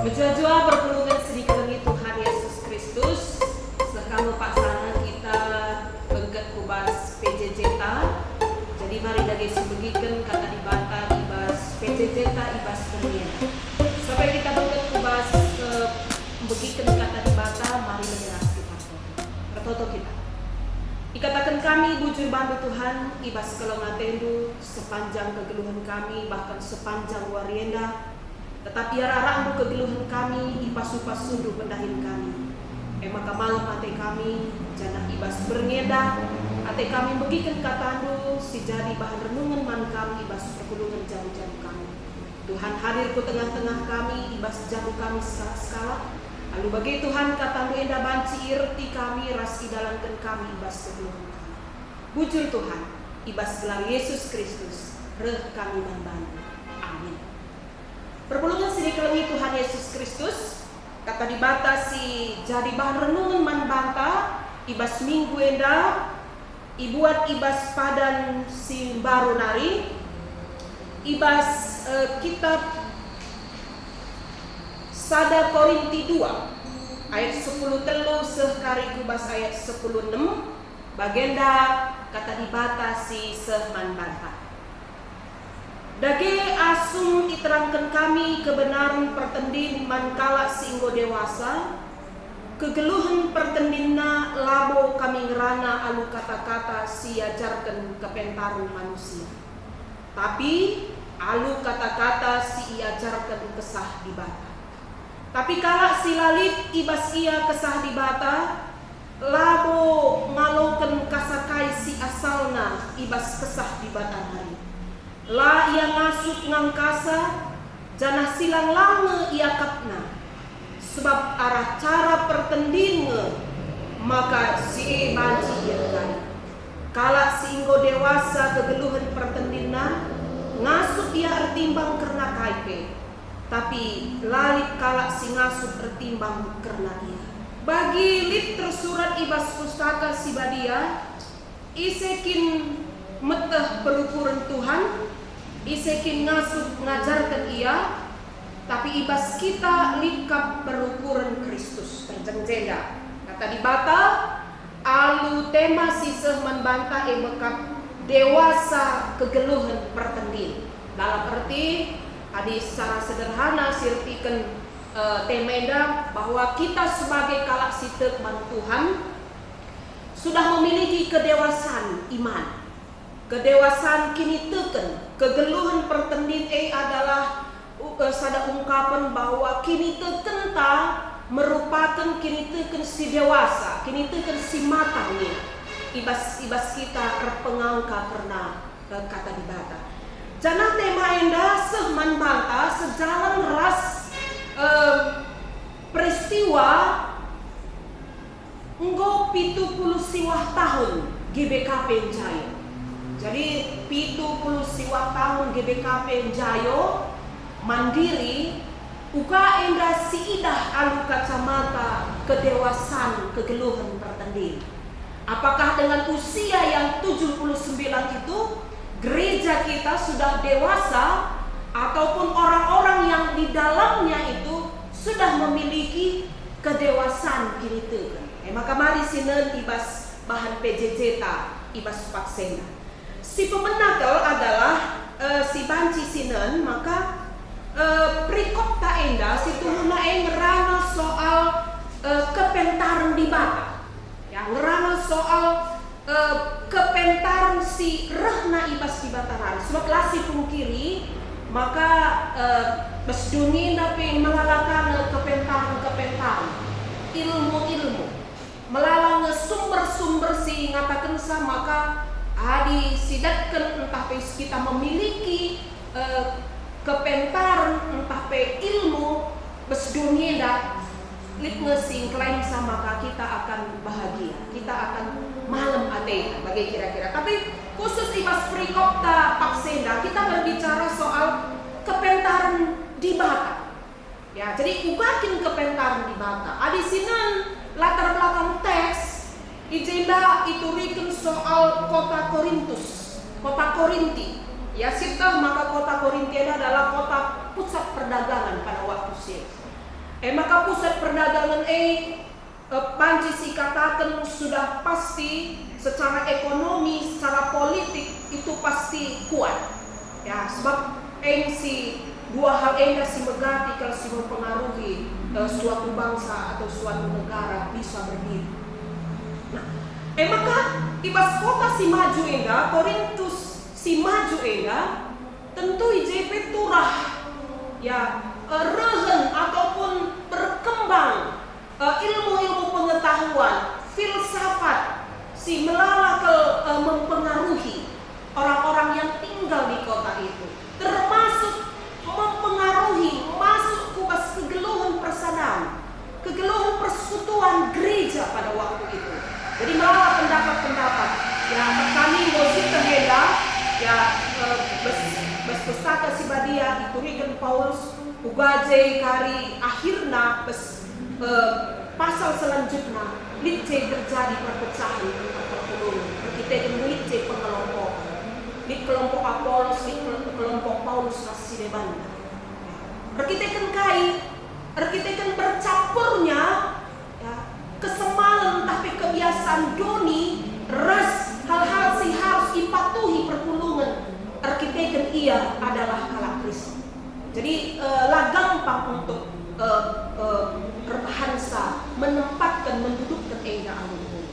Jua-jua berpelungan sedikit demi Tuhan Yesus Kristus. Sekamu pasangan kita bengket kubas PJJ ta. Jadi mari dari sebegikan kata dibata ibas PJJ ta ibas kemudian. Sampai kita bengket kubas begikan kata dibata, mari menyeras kita. Bertoto kita. Ikatakan kami bujur bantu Tuhan ibas kelengatendu sepanjang kegeluhan kami bahkan sepanjang warienda. Tetapi arah-arahmu kegeluhan kami, ipas-upas sundu pendahin kami. Maka malam ate kami, janah ibas berngeda, ate kami begikan katandu, si jadi bahan renungan man kami, ibas pergulungan jauh-jauh kami. Tuhan hadir ke tengah-tengah kami, ibas jauh kami skala-skala. Lalu bagi Tuhan katandu enda banci irti kami, ras idalankan kami, ibas kegeluhan kami. Bujur Tuhan, ibas gelar Yesus Kristus, reh kami membantu. Amin. Perpulungan sini kelengi Tuhan Yesus Kristus kata dibatasi jadi bahan renungan man banta ibas minggu enda ibuat ibas padan si baru nari ibas kitab Sada Korinti 2 ayat 10 telu sekari kubas ayat 10:6 bagenda kata dibatasi seman banta. Dage asum iterangkan kami kebenaran pertendin mankala singgo dewasa kegeluhan pertendinna labo kami ngerana alu kata-kata siajarkan kepentaran manusia tapi alu kata-kata si iajarkan kesah di bata tapi kala si lalit ibas ia kesah di bata labo ngaloken kasakai si asalna ibas kesah di bata hari la ia ngasut ngangkasa janah silang lange ia kapna sebab arah cara pertendinge maka si banci ia kan kala si inggo dewasa kegeluhan pertendina ngasut ia ertimbang karena kaipe tapi lalit kala si ngasut ertimbang karena ia bagi lit tersurat ibas pustaka si badia isekin meteh perukuran Tuhan isekin ngasut ngajarkan ia tapi ibas kita likap perukuran Kristus terjengjeda kata di bata alu tema siseh membanta bekap dewasa kegeluhan pertendin dalam arti tadi secara sederhana sirtikan temenda bahwa kita sebagai kalak sitek man Tuhan sudah memiliki kedewasaan iman. Kedewasaan kini teken kegeluhan pertendin adalah sada ungkapan bahwa kini teken merupakan kini teken si dewasa, kini teken si matangnya. Ibas kita terpengangka karena kata di bata. Jangan tema enda sehman banta sejalan ras peristiwa enggo 70 siwah tahun GBKP Jaya. Jadi 70 siwah tahun GBKP Jayo mandiri uka enda si idah alu kacamata kedewasaan kegeluhan pertendin. Apakah dengan usia yang 79 itu gereja kita sudah dewasa ataupun orang-orang yang di dalamnya itu sudah memiliki kedewasaan kini teukeun. Maka mari sinen ibas bahan PJJ ta ibas paksena. Si pemenakel adalah si banci sinen maka prikop ta enda si tuhuna ngerana soal kepentaran di bata ya ngerana soal kepentaran si rehna ibas di bataran sebab lah si pungkiri maka besdungi napi melalakan kepentaran ilmu melalang sumber-sumber si ngatakan sa maka adi sidatkan entah pe kita memiliki kepentaran entah pe ilmu besdunia dak litngesing klaim sama kita akan bahagia kita akan malam ate bagi kira-kira tapi khusus ibas prikopta paksenda kita berbicara soal kepentaran di bata ya jadi ugakin kepentaran di bata adi sinan latar belakang teks ijenda iturikan soal kota Korinti ya sitah maka kota Korinti adalah kota pusat perdagangan pada waktu itu Maka pusat perdagangan panci si katakan sudah pasti secara ekonomi, secara politik itu pasti kuat. Ya, sebab si dua hal ini si megati kalau si mempengaruhi suatu bangsa atau suatu negara bisa berdiri. Nah, maka ibas kota si maju enggak, Korintus si maju enggak, tentu IJP turah ya rehen ataupun berkembang ilmu-ilmu pengetahuan, filsafat si melala mempengaruhi orang-orang yang tinggal di kota itu, termasuk mempengaruhi masuk kubas kegeluhan persaudaraan, kegeluhan persekutuan gereja pada waktu itu. Jadi malah pendapat-pendapat yang kami ngosip terheda ya pustaka si badia iturikan Paulus ugaje kari akhirna pasal selanjutnya litje terjadi perpecahan antar perpuluhan. Kita litje pengelompok di kelompok Apolos, di kelompok Paulus kasih debanda. Arkitekan bercampurnya ya, kesemalan tapi kebiasaan doni ras hal-hal si harus dipatuhi perpulungan. Arkitekan ia adalah kalak Kristus. Jadi lah gampang untuk berbahasa menempatkan mendudukkan ega alumni.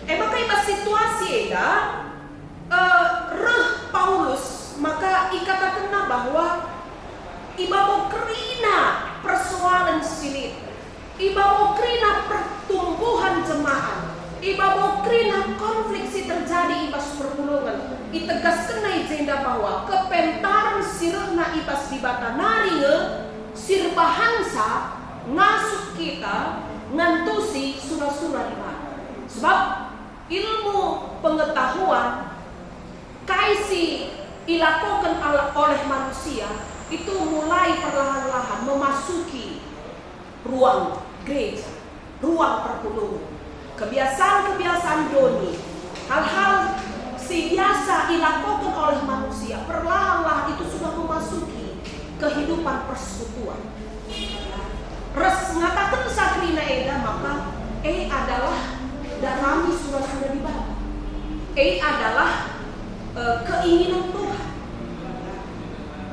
Maka iba situasi ega reh Paulus maka ikatakan bahwa iba mau kerina persoalan silit, iba mau kerina pertumbuhan jemaat, iba mau kerina konflik si terjadi ibas perpulungan. Itegaskan na ijenda bahwa kepentaran sirna ibas di batanari sirbahansa ngasuk kita ngantusi surah-surah di mana. Sebab ilmu pengetahuan kaisi dilakukan oleh manusia itu mulai perlahan-lahan memasuki ruang gereja, ruang perpulungan. Kebiasaan-kebiasaan doni, hal-hal si biasa dilakukan oleh manusia perlahan-lahan itu sudah memasuki kehidupan persekutuan. Res ngatakan sakrina eda maka adalah darami surah-surah di bawah. Adalah keinginan Tuhan.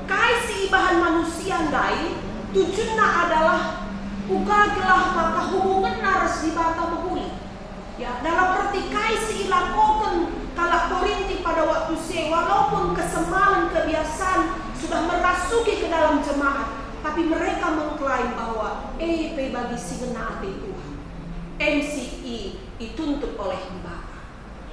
Kaisi ibahan manusia ndai tujuannya adalah ugagelah maka hubungan naras di bata bahuli. Ya, dalam arti kaisi ilakokan kalak Korinti pada waktu walaupun kesemalan kebiasaan sudah merasuki ke dalam jemaat, tapi mereka mengklaim bahwa bagi si ngena ate Tuhan. MCI dituntut oleh Mbak.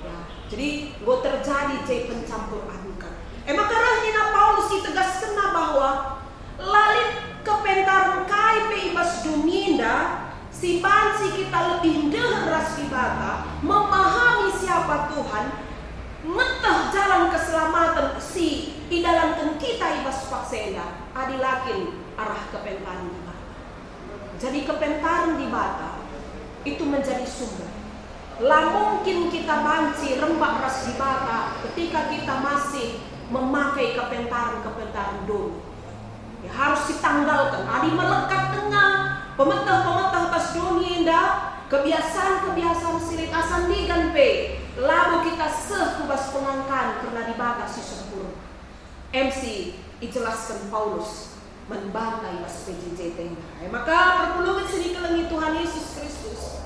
Ya, jadi gue terjadi pencampur adukan. Maka rahina Paulus ditegaskan bahwa lalit kepentaran kai ibas duninda si bansi kita lebih deras di bata memahami siapa Tuhan, metah jalan keselamatan si idalankan kita ibas paksenda adilakin arah kepentaran di bata. Jadi kepentaran di bata itu menjadi sumber. Lah mungkin kita banci rembak ras di bata ketika kita masih memakai kepentaran dulu. Ya, harus ditanggalkan. Adi melekat tengah pemetah pas dunia kebiasaan silit asandikan lalu kita kubas pengangkan karena dibatasi sempurna. MC dijelaskan Paulus membantai pas PJJ tenda. Maka perpulungan sini kelengi Tuhan Yesus Kristus.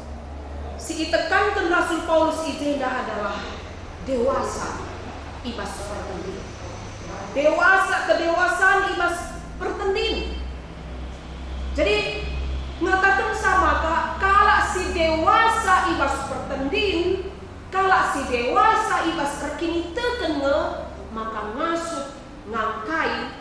Si ditekankan Rasul Paulus ijenda adalah dewasa ibas pertanding. Kedewasaan ibas pertanding. Jadi mengatakan sama kalau si dewasa ibas pertanding, kalau si dewasa ibas terkini tekenge, maka ngasuh ngangkai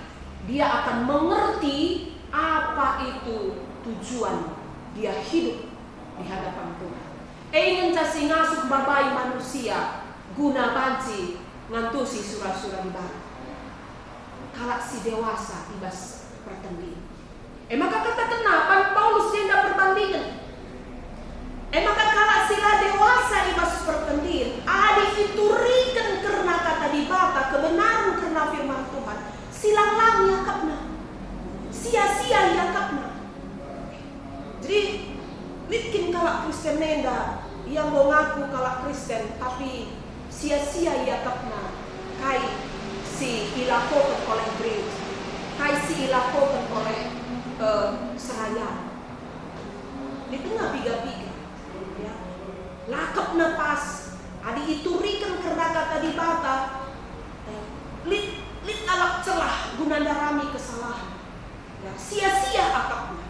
dia akan mengerti apa itu tujuan dia hidup di hadapan Tuhan. Ingin casi ngasuh babai manusia guna banci ngantusi surah-surah di bawah. Kalau si dewasa ibas pertanding. Maka kata kenapa Paulus dia tidak perbandingan. Maka kalau sila dewasa ibas pertanding, adi itu riken karena kata di bata kebenaran karena firman Tuhan. Silang lang yakapna, sia-sia yakapna. Kristen, tapi sia-sia ia kapna kai si ilakokan oleh gereja, kai si ilakokan oleh seraya. Di tengah piga-piga, ya, lakap napas, adi iturikan karena kata di bata, lit alak celah gunandarami kesalahan, ya, sia-sia akapnya.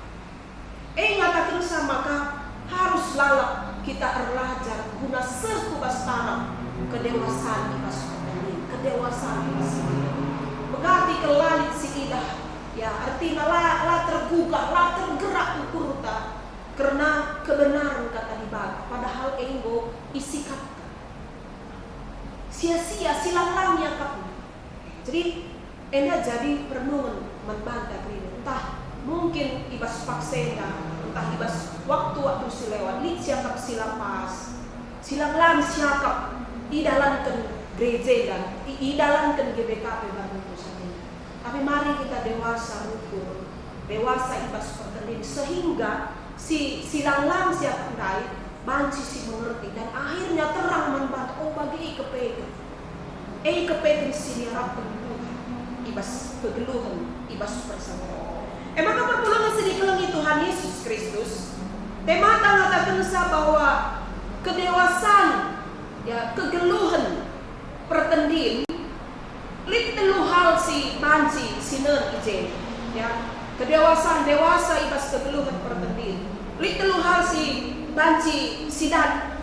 Ngatakan sama maka harus lalap kita belajar guna sekubas tanam kedewasaan ibas ini, kedewasaan ibas ini. Mengerti kelalit si idah, ya artinya la tergugah, la tergerak ukurta. Karena kebenaran kata dibata, padahal enggo isikat sia-sia silang-langnya kamu. Jadi enda jadi perenungan membantah diri. Entah mungkin ibas paksenda, entah ibas waktu silewat, lit siakap silang pas, silang lang siakap idalankan gereja dan idalankan GBKP Bandung Pusat ini. Tapi mari kita dewasa ukur, dewasa ibas pertanding sehingga si silang lang siap andai banci si mengerti dan akhirnya terang membantu. Oh bagi kepegang sini harapkan ibas kegeluhan ibas persamaan. Maka pertolongan sedikit Tuhan Yesus Kristus tema tangata kensa bahwa kedewasaan, ya kegeluhan pertanding lit telu hal si banci sinen ijen, ya kedewasaan dewasa ibas kegeluhan pertanding lit telu hal si banci sidat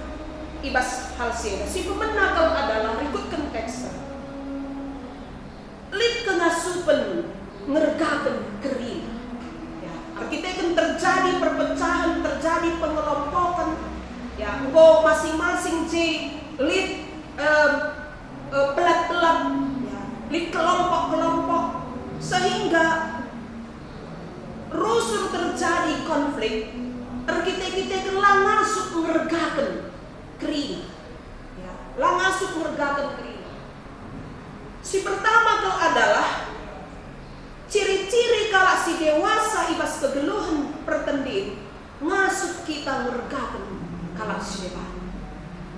ibas hal si pemenakal adalah rikutkan teks lit kengasupan ngergakan kering, ya arkitektur terjadi perpecahan, terjadi pengelompokan, ya engkau masing-masing lit pelat-pelat, ya lit kelompok-kelompok sehingga rusuh terjadi konflik. Kita langasuk ngergakan kering, ya langasuk ngergakan kering. Si pertama kau adalah ciri-ciri kalau si dewasa ibas kegeluhan pertanding ngasuk kita ngergakan kalau si dewasa.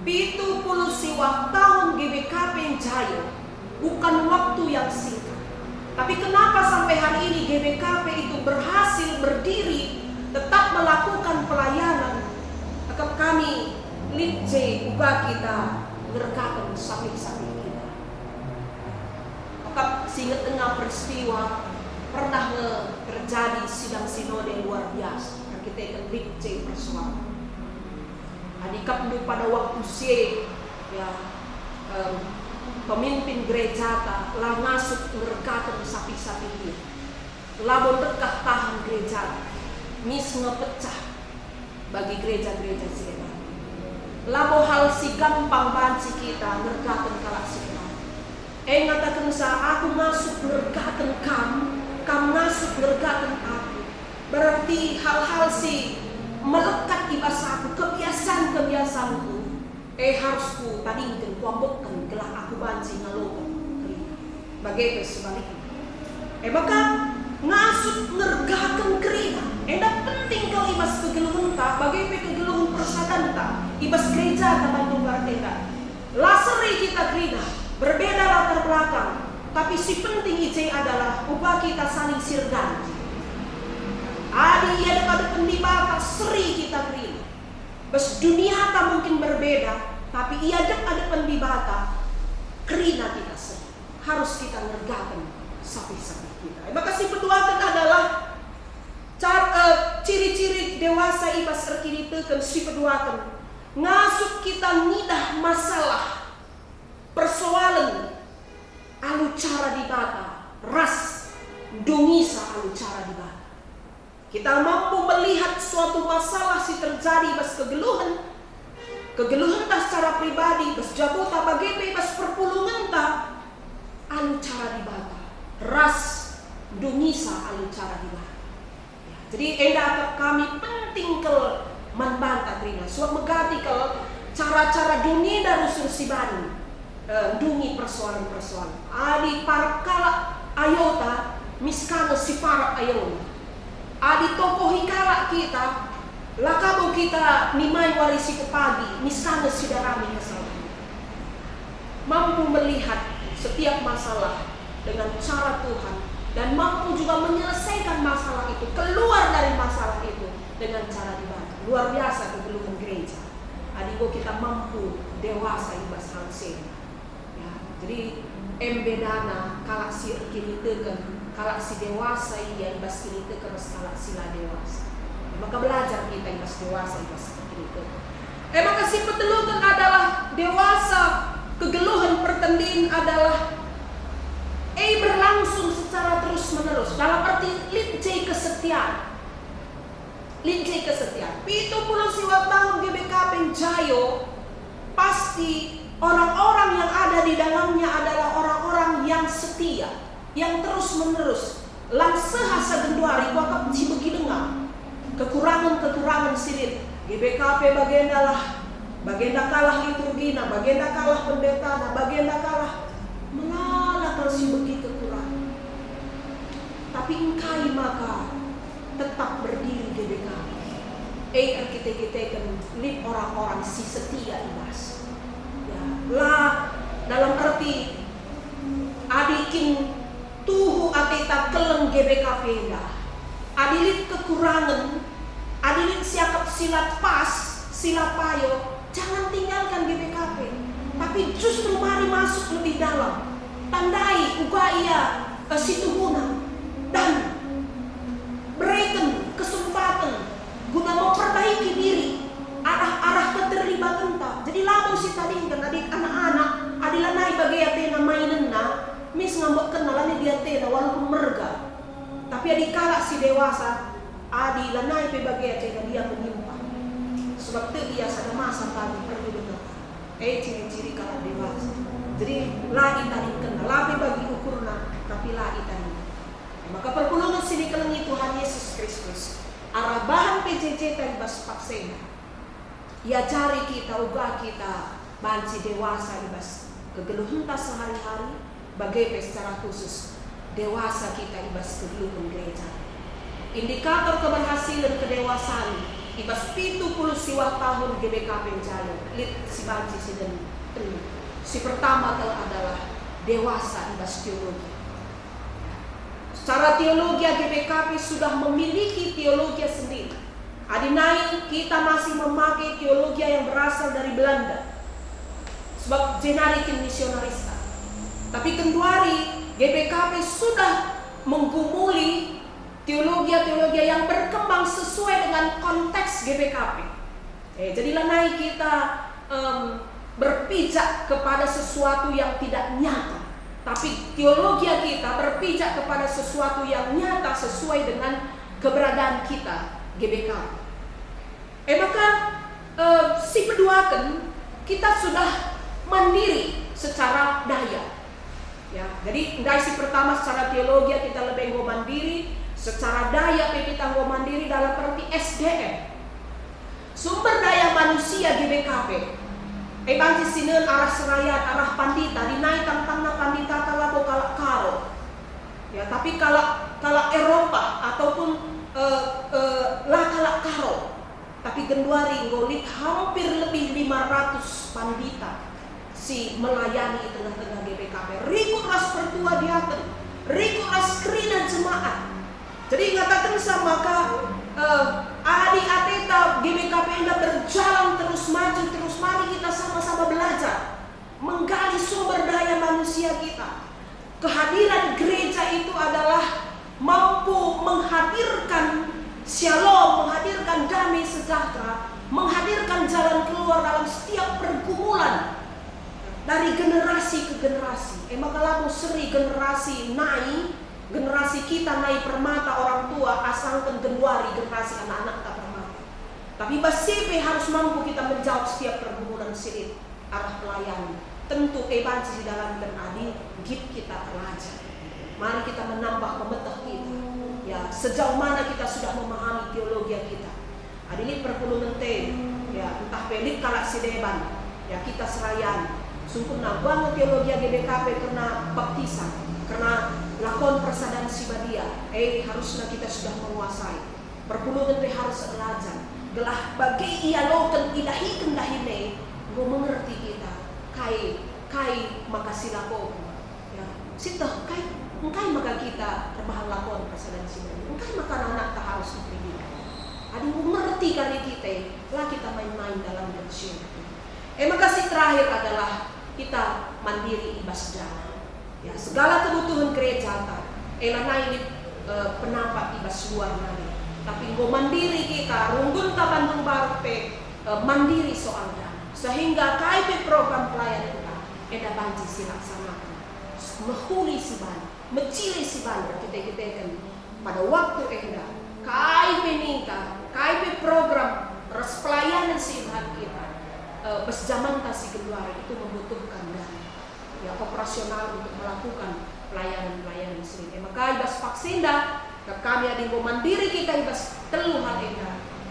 70 tahun GBKP yang jaya bukan waktu yang singkat. Tapi kenapa sampai hari ini GBKP itu berhasil berdiri, tetap melakukan pelayanan? Akap kami litje ubah kita ngergakan sapi-sapi kita. Akap singet tengah peristiwa pernah terjadi sidang sinode luar biasa. Kita akan litje persoalan. Adikap pada waktu ya pemimpin gereja lah ngasuk ngergakan sapi-sapi dia. Labon dekat tahan gereja. Mis ngepecah bagi gereja-gereja sini. Labo hal si gampang banci kita ngergakan kalak si kita. Ngatakan sa aku ngasuk ngergakan kamu ngasuk ngergakan aku. Berarti hal-hal si melekat di bahasa aku, kebiasaan-kebiasaanku. Harus ku tadingkan, kuambokkan, gelah aku banci ngalokan. Bagaimana sebaliknya? Maka ngasut ngergakan kerina. Endak penting kau ibas kegeluhan tak, bagaimana kegeluhan persatan tak, ibas gereja tak Bandung Bartenda. Laseri kita kerina, berbeda latar belakang, tapi si penting ije adalah ubah kita saling sirgan. Adi ia dekat pendibata seri kita kerina. Bes dunia tak mungkin berbeda, tapi ia ada pendibata kerina kita seri. Harus kita ngergakan sapi-sapi kita. Maka si kedua adalah ciri-ciri dewasa ibas terkini teken si kedua ngasuk kita nidah masalah persoalan alu cara dibata ras dongisa alu cara dibata. Kita mampu melihat suatu masalah si terjadi bas kegeluhan tak secara pribadi, bas jabota bagaimana bas perpulungan tak alu cara dibata, ras dongisa alu cara dibata. Ya, jadi endak kami penting ke membantah trina, suap megati ke cara-cara dunia dan usul si bani, dungi persoalan-persoalan. Adi para kala ayota miskano si para ayota. Adi tokoh hikala kita, lakabo kita nimai warisi ke pagi, miskano si darami kesalahan. mampu melihat setiap masalah dengan cara Tuhan, dan mampu juga menyelesaikan masalah itu, keluar dari masalah itu dengan cara dibantu. Luar biasa kegeluhan gereja. Adigo kita mampu dewasa ibas halsen. Ya, jadi embedana kalak si kini tekan, kalak si dewasa ia ibas kini tekan, kalak sila dewasa. Maka belajar kita ibas dewasa ibas kini tekan. Maka si petelukan adalah dewasa, kegeluhan pertendin adalah berlangsung secara terus menerus dalam arti lincai kesetiaan. Lincai kesetiaan. 70 tahun GBKP Jayo, pasti orang-orang yang ada di dalamnya adalah orang-orang yang setia, yang terus menerus. Langseha sagenduari wakap cibegi dengar kekurangan-kekurangan silit. GBKP bagenda kalah liturgina, bagenda kalah pendeta, bagenda kalah mengalah kalau si begi kekurangan. Tapi engkai maka tetap berdiri GBKP. Kita kan lip orang-orang si setia ibas. Ya, lah dalam arti adikin tuhu ateta keleng GBKP dah. Adilit kekurangan, adilit siakap silat pas, sila payo, jangan tinggalkan GBKP. Tapi justru mari masuk lebih dalam. Tandai ugaya situhuna dan berikan kesempatan guna memperbaiki diri arah keterlibatan tak. Jadi lamu si tadi kan adik anak-anak adilah naik bagi tena mainan na mis ngambek kenalan dia tena walaupun merga. Tapi adik kalak si dewasa adilah naik bagi tena dia menyimpan. Sebab itu dia sada masa kami perlu dengar. Ciri-ciri kalak dewasa. Jadi lagi tadi kenal, lebih bagi ukurna, tapi lagi tadi. Maka perpulungan sini kelengi Tuhan Yesus Kristus. Arah bahan PJJ tadi bas paksena. Ya cari kita, uga kita, banci dewasa ibas kegeluhan tas sehari-hari, bagai secara khusus dewasa kita ibas kegeluhan gereja. Indikator keberhasilan kedewasaan ibas 70 tahun GBKP Jayo. Lit si banci si dan si pertama adalah dewasa ibas teologi. Secara teologi GBKP sudah memiliki teologi sendiri. Adinai kita masih memakai teologi yang berasal dari Belanda. Sebab jenarikin misionarista. Tapi kenduari GBKP sudah menggumuli teologi yang berkembang sesuai dengan konteks GBKP. Jadilah naik kita berpijak kepada sesuatu yang tidak nyata, tapi teologi kita berpijak kepada sesuatu yang nyata sesuai dengan keberadaan kita GBK. Maka si peduakan kita sudah mandiri secara daya. Ya, jadi si pertama secara teologi kita lebih mandiri, secara daya kita mandiri dalam arti SDM, sumber daya manusia GBKP. Bangsi sinen arah serayat, arah pandita, dinaik tantangna pandita kalabo kalak karo. Ya, tapi kalak Eropa ataupun lah kalak karo. Tapi genduari ngolik hampir lebih 500 pandita si melayani di tengah-tengah GBKP. Rikut ras pertua diaten, rikut ras kerina jemaat. Jadi ngatakan sama adik ateta GBKP anda berjalan terus maju terus, mari kita sama-sama belajar menggali sumber daya manusia kita. Kehadiran gereja itu adalah mampu menghadirkan shalom, menghadirkan damai sejahtera, menghadirkan jalan keluar dalam setiap pergumulan dari generasi ke generasi. Maka lalu seri generasi naik, generasi kita naik permata orang tua, asalkan genduari generasi anak-anak tak permata. Tapi basipe harus mampu kita menjawab setiap pergumulan silit arah pelayanan. Tentu banci di dalam dan adi gip kita pelajar. Mari kita menambah pemetah kita. Ya, sejauh mana kita sudah memahami teologi kita. Adilit perpuluhan ya entah pelik kalak sideban. Ya kita serayan. Sungguhnya bangun teologi GBKP karena baptisan, karena lakon persadaran sibadia. Harusnya kita sudah menguasai. Perpuluhan harus belajar. Gelah bagi ia loken ilahi kendahine, gue mengerti kita. Kai kai makasih lapor ya sita kai maka kita rebahan lapor pasalan sini kai maka anak tak harus dipergi ada mengerti kali kita lah kita main-main dalam bersyukur makasih terakhir adalah kita mandiri ibas jana ya segala kebutuhan gereja elana ini penampak ibas luar nanti tapi go mandiri kita runggun ta Bandung Baru mandiri soal dana sehingga KIP program pelayanan kita eda banci silaksanakan mahuli si ban mencili si ban kita kan pada waktu eda KIP ningka KIP program res pelayanan si ban kita bes zaman tasi keluar itu membutuhkan dana ya operasional untuk melakukan pelayanan sering maka ibas vaksin dah kami ada yang mandiri kita ibas telu hal eda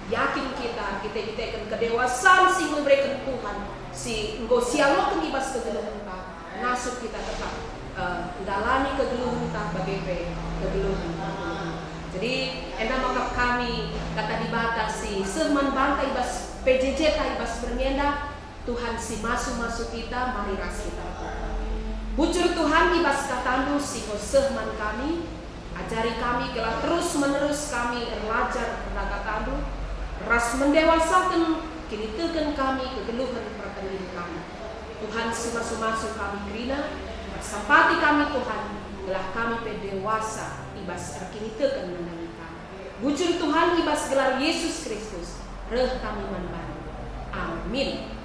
yakin kita akan kedewasaan si memberikan Tuhan si engkau sialokan ibas kegeluhan kita nasib kita tetap dalani kegeluhan kita bagi kegeluhan jadi enak maka kami kata dibatasi seman bantai ibas PJJ ibas bernyenda Tuhan si masuk kita mari ras kita bujur Tuhan ibas katandu si sehman kami ajari kami kelah terus menerus kami belajar katandu ras mendewasakan kini tekan kami kegeluhan perkenan kami Tuhan semasa kami gerina sampati kami Tuhan gelah kami pedewasa ibas kini tekan menangi kami bujur Tuhan ibas gelar Yesus Kristus reh kami manban amin.